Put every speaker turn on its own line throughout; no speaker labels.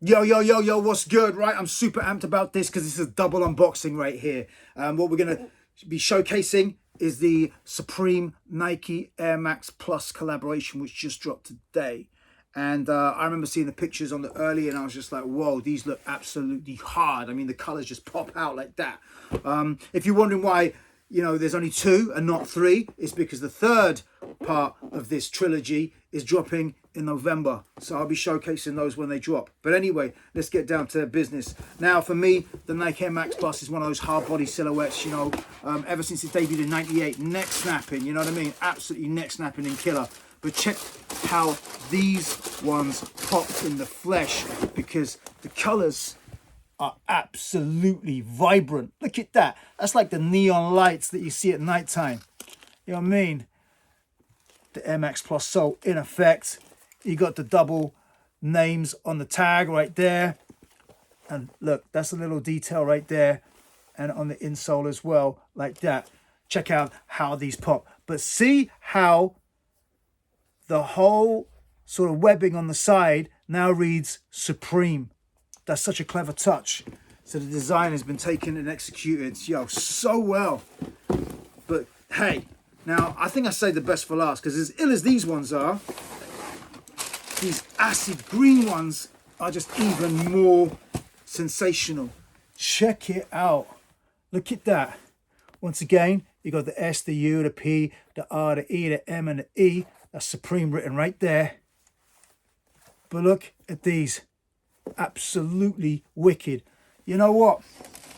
Yo, what's good? Right, I'm super amped about this because this is a double unboxing right here. What we're going to be showcasing is the Supreme Nike Air Max Plus collaboration, which just dropped today. And I remember seeing the pictures on the early and I was just like, whoa, these look absolutely hard. I mean, the colors just pop out like that. If you're wondering why, there's only two and not three, it's because the third part of this trilogy is dropping in November. So I'll be showcasing those when they drop. But anyway, let's get down to business. Now, for me, the Nike Air Max Plus is one of those hard body silhouettes, ever since it debuted in 98, neck snapping, you know what I mean? Absolutely neck snapping and killer. But check how these ones pop in the flesh because the colors are absolutely vibrant. Look at that. That's like the neon lights that you see at nighttime. You know what I mean? The Air Max Plus sole in effect. You got the double names on the tag right there. And look, that's a little detail right there. And on the insole as well, like that. Check out how these pop. But see how the whole sort of webbing on the side now reads Supreme. That's such a clever touch. So the design has been taken and executed, so well. But hey, now I think I saved the best for last because as ill as these ones are, these acid green ones are just even more sensational. Check it out. Look at that. Once again, you got the S, the U, the P, the R, the E, the M, and the E. That's Supreme written right there. But look at these. Absolutely wicked. You know what?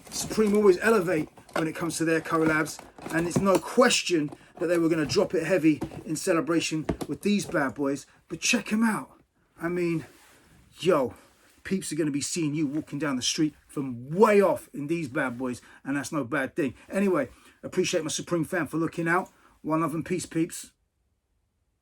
Supreme always elevate when it comes to their collabs, and it's no question that they were going to drop it heavy in celebration with these bad boys. But check them out. I mean, peeps are going to be seeing you walking down the street from way off in these bad boys, and that's no bad thing. Anyway, appreciate my Supreme fam for looking out. One love and peace, peeps.